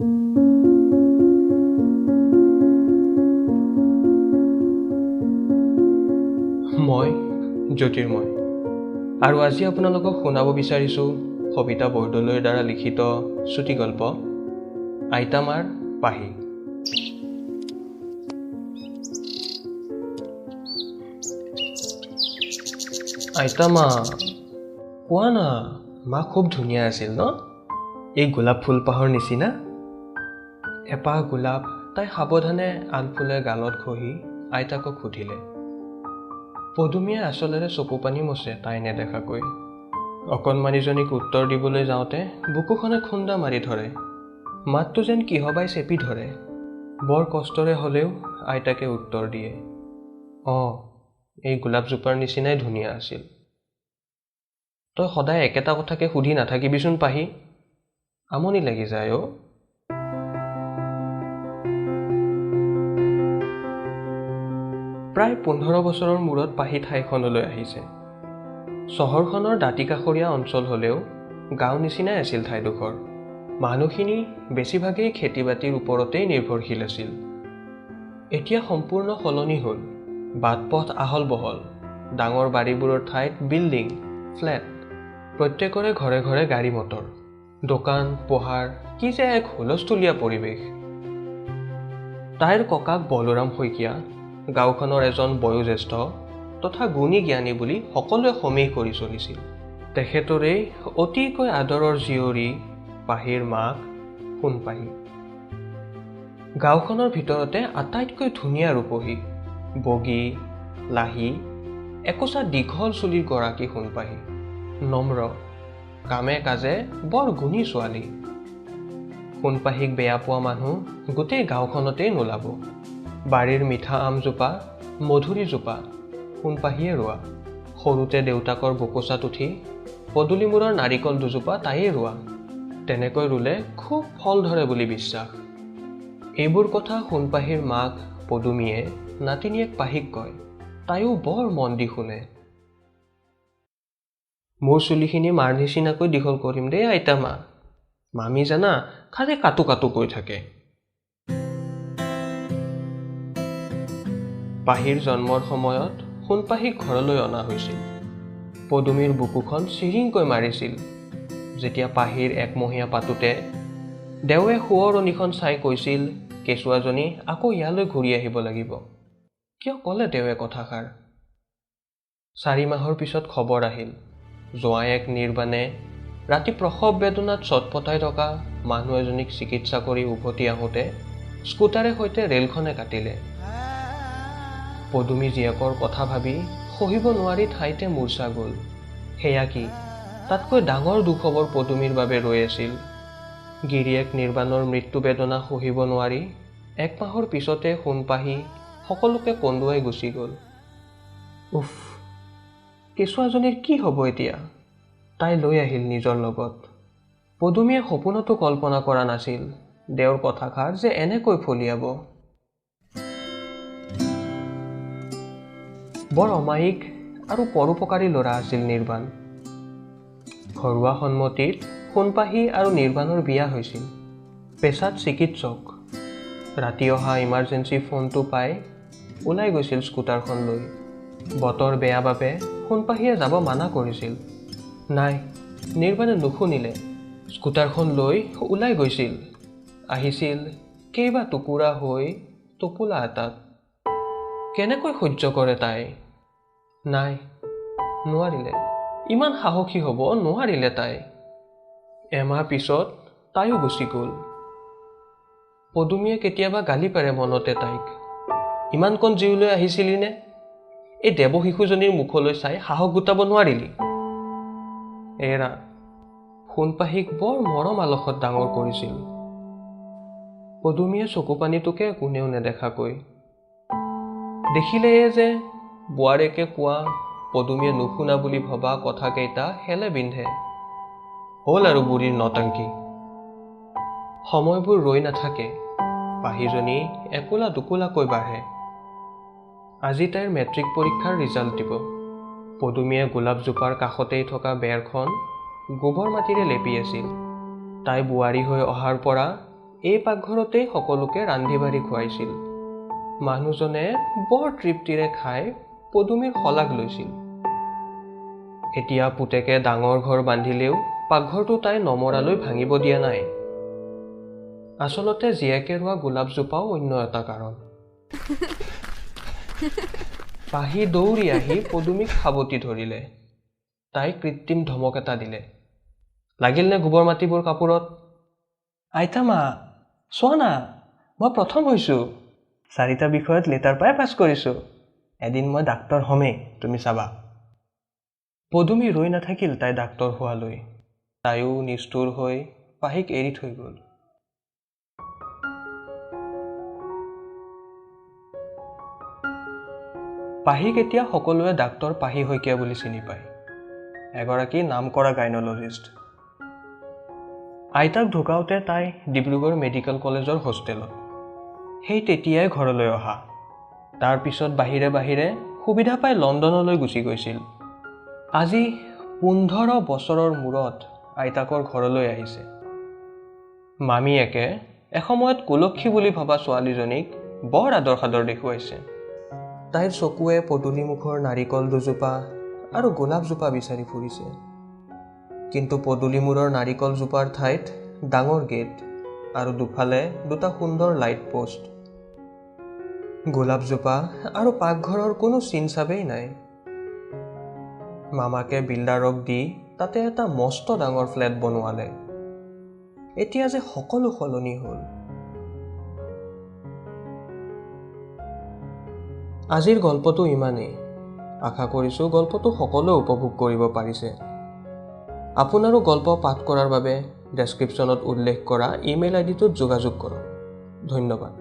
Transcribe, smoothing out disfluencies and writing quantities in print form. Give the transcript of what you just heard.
মই জ্যোতিৰ্ময় আৰু আজি আপোনালোকক শুনাব বিচাৰিছোঁ সবিতা বৰদলৈৰ দ্বাৰা লিখিত চুটিগল্প আইতামাৰ পাহি। আইতামা, কোৱা না, মা খুব ধুনীয়া আছিল ন? এই গোলাপ ফুলপাহৰ নিচিনা। এপাহ গোলাপ তাই সাৱধানে আলফুলে গালত ঘঁহি আইতাকক সুধিলে। পদুমীয়ে আচলেৰে চকু পানী মচে তাই নেদেখাকৈ। অকণমানিজনীক উত্তৰ দিবলৈ যাওঁতে বুকুখনে খুন্দা মাৰি ধৰে। মাতটো যেন কিহবাই চেপি ধৰে। বৰ কষ্টৰে হ'লেও আইতাকে উত্তৰ দিয়ে, এই গোলাপজোপাৰ নিচিনাই ধুনীয়া আছিল। তই সদায় একেটা কথাকে সুধি নাথাকিবিচোন পাহি, আমনি লাগি যায় অ'। প্ৰায় 15 বছৰৰ মূৰত পাহি ঠাইখনলৈ আহিছে। চহৰখনৰ দাঁতিকাষৰীয়া অঞ্চল হ'লেও গাঁও নিচিনাই আছিল ঠাইডোখৰ। মানুহখিনি বেছিভাগেই খেতি বাতিৰ ওপৰতেই নিৰ্ভৰশীল আছিল। এতিয়া সম্পূৰ্ণ সলনি হ'ল। বাট পথ আহল বহল, ডাঙৰ বাৰীবোৰৰ ঠাইত বিল্ডিং, ফ্লেট, প্ৰত্যেকৰে ঘৰে ঘৰে গাড়ী মটৰ, দোকান পোহাৰ, কি যে এক হুলস্থুলীয়া পৰিৱেশ। তাইৰ ককাক বলোৰাম শইকীয়া গাঁওখনৰ এজন বয়োজ্যেষ্ঠ তথা গুণী জ্ঞানী বুলি সকলোৱে সমীহ কৰি চলিছিল। তেখেতৰেই অতিকৈ আদৰৰ জীয়ৰী পাহিৰ মাক সোণপাহি। গাঁওখনৰ ভিতৰতে আটাইতকৈ ধুনীয়া ৰূপহী, বগী, লাহী, একোচা দীঘল চুলিৰ গৰাকী সোণপাহি। নম্ৰ, কামে কাজে বৰ গুণী ছোৱালী। সোণপাহিক বেয়া পোৱা মানুহ গোটেই গাঁওখনতেই নোলাব। বাৰীৰ মিঠা আমজোপা, মধুৰিজোপা সোণপাহিয়ে ৰোৱা। সৰুতে দেউতাকৰ বোকোচাত উঠি পদূলিমূৰৰ নাৰিকল দুজোপা তাইয়ে ৰোৱা। তেনেকৈ ৰুলে খুব ফল ধৰে বুলি বিশ্বাস। এইবোৰ কথা সোণপাহিৰ মাক পদুমীয়ে নাতিনীয়েক পাহিক কয়। তাইও বৰ মন দি শুনে। মোৰ চুলিখিনি মাৰ নিচিনাকৈ দীঘল কৰিম দেই আইতামা। মামী জানা খালি কাটো কাটো কৈ থাকে। পাহিৰ জন্মৰ সময়ত সোণপাহিক ঘৰলৈ অনা হৈছিল। পদুমীৰ বুকুখন চিৰিংকৈ মাৰিছিল যেতিয়া পাহিৰ একমহীয়া পাতোতে দেৱে সোঁৱৰণিখন চাই কৈছিল কেঁচুৱাজনী আকৌ ইয়ালৈ ঘূৰি আহিব লাগিব। কিয় ক'লে দেৱে কথাষাৰ? 4 মাহৰ পিছত খবৰ আহিল, জোঁৱায়েক নিৰ্বাণে ৰাতি প্ৰসৱ বেদনাত চটপটাই থকা মানুহ এজনীক চিকিৎসা কৰি উভতি আহোঁতে স্কুটাৰে সৈতে ৰেলখনে কাটিলে। পদুমী জীয়েকৰ কথা ভাবি সহিব নোৱাৰি ঠাইতে মূৰ্ছা গ'ল। সেয়া কি, তাতকৈ ডাঙৰ দুখবৰ পদুমীৰ বাবে ৰৈ আছিল। গিৰিয়েক নিৰ্বাণৰ মৃত্যু বেদনা সহিব নোৱাৰি 1 মাহৰ পিছতে সোণপাহি সকলোকে কন্দুৱাই গুচি গ'ল। উফ, কেঁচুৱাজনীৰ কি হ'ব এতিয়া? তাই লৈ আহিল নিজৰ লগত। পদুমীয়ে সপোনতো কল্পনা কৰা নাছিল দেওৰ কথাষাৰ যে এনেকৈ ফলিয়াব। বৰ অমায়িক আৰু পৰোপকাৰী ল'ৰা আছিল নিৰ্বাণ। ঘৰুৱা সন্মতিত সোণপাহি আৰু নিৰ্বাণৰ বিয়া হৈছিল। পেছাত চিকিৎসক। ৰাতি অহা ইমাৰ্জেঞ্চি ফোনটো পাই ওলাই গৈছিল স্কুটাৰখন লৈ। বতৰ বেয়া বাবে সোণপাহিয়ে যাব মানা কৰিছিল। নাই, নিৰ্বাণে নুশুনিলে। স্কুটাৰখন লৈ ওলাই গৈছিল। আহিছিল কেইবা টুকুৰা হৈ টোপোলা এটাত। কেনেকৈ সহ্য কৰে তাই? নাই, নোৱাৰিলে। ইমান সাহসী হ'ব নোৱাৰিলে তাই। এমাহ পিছত তাইও গুচি গ'ল। পদুমীয়ে কেতিয়াবা গালি পাৰে মনতে তাইক, ইমান কণ জীউলৈ আহিছিলি নে? এই দেৱ শিশুজনীৰ মুখলৈ চাই সাহস গোটাব নোৱাৰিলি? এৰা, সোণপাহিক বৰ মৰম আলসত ডাঙৰ কৰিছিল। পদুমীয়ে চকু পানীটোকে কোনেও নেদেখাকৈ। দেখিলেয়ে যে বোৱাৰীকে কোৱা পদুমীয়ে নুশুনা বুলি ভবা কথাকেইটা হেলে বিন্ধে। হ'ল আৰু বুঢ়ীৰ নটাংকি। সময়বোৰ ৰৈ নাথাকে। পাহিজনী একোলা দুকোলাকৈ বাঢ়ে। আজি তাইৰ মেট্ৰিক পৰীক্ষাৰ ৰিজাল্ট দিব। পদুমীয়ে গোলাপজোপাৰ কাষতেই থকা বেৰখন গোবৰ মাটিৰে লেপি আছিল। তাই বোৱাৰী হৈ অহাৰ পৰা এই পাকঘৰতেই সকলোকে ৰান্ধি বাঢ়ি খুৱাইছিল। মানুহজনে বৰ তৃপ্তিৰে খাই পদুমীৰ শলাগ লৈছিল। এতিয়া পুতেকে ডাঙৰ ঘৰ বান্ধিলেও পাকঘৰটো তাই নমৰালৈ ভাঙিব দিয়া নাই। আচলতে জীয়েকে ৰোৱা গোলাপজোপাও অন্য এটা কাৰণ। পাহি দৌৰি আহি পদুমীক সাৱটি ধৰিলে। তাই কৃত্ৰিম ধমক এটা দিলে, লাগিল নে গোবৰ মাটিবোৰ কাপোৰত? আইতা মা, চোৱা না, মই প্ৰথম হৈছোঁ। 4টা বিষয়ত লেটাৰ পাই পাছ কৰিছোঁ। এদিন মই ডাক্তৰ হ'মেই, তুমি চাবা। পদুমী ৰৈ নাথাকিল তাই ডাক্তৰ হোৱালৈ। তাইও নিষ্ঠুৰ হৈ পাহিক এৰি থৈ গ'ল। পাহিক এতিয়া সকলোৱে ডাক্তৰ পাহি শইকীয়া বুলি চিনি পায়, এগৰাকী নামকৰা গাইনলজিষ্ট। আইতাক ঢুকাওঁতে তাই ডিব্ৰুগড় মেডিকেল কলেজৰ হোষ্টেলত। সেই তেতিয়াই ঘৰলৈ অহা। তাৰ পিছত বাহিৰে বাহিৰে সুবিধা পাই লণ্ডনলৈ গুচি গৈছিল। আজি 15 বছৰৰ মূৰত আইতাকৰ ঘৰলৈ আহিছে। মামীয়েকে এসময়ত কুলক্ষী বুলি ভবা ছোৱালীজনীক বৰ আদৰ সাদৰ দেখুৱাইছে। তাইৰ চকুৱে পদূলিমুখৰ নাৰিকল দুজোপা আৰু গোলাপজোপা বিচাৰি ফুৰিছে। কিন্তু পদূলিমূৰৰ নাৰিকলজোপাৰ ঠাইত ডাঙৰ গেট আৰু দুফালে 2টা সুন্দৰ লাইট পোষ্ট। গোলাপজোপা আৰু পাকঘৰৰ কোনো চিন চাবেই নাই। মামাকে বিল্ডাৰক দি তাতে এটা মস্ত ডাঙৰ ফ্লেট বনোৱালে। এতিয়া যে সকলো সলনি হ'ল। আজিৰ গল্পটো ইমানেই। আশা কৰিছোঁ গল্পটো সকলোৱে উপভোগ কৰিব পাৰিছে। আপোনাৰো গল্প পাঠ কৰাৰ বাবে ডেছক্ৰিপশ্যনত উল্লেখ কৰা ইমেইল আইডিটোত যোগাযোগ কৰক। ধন্যবাদ।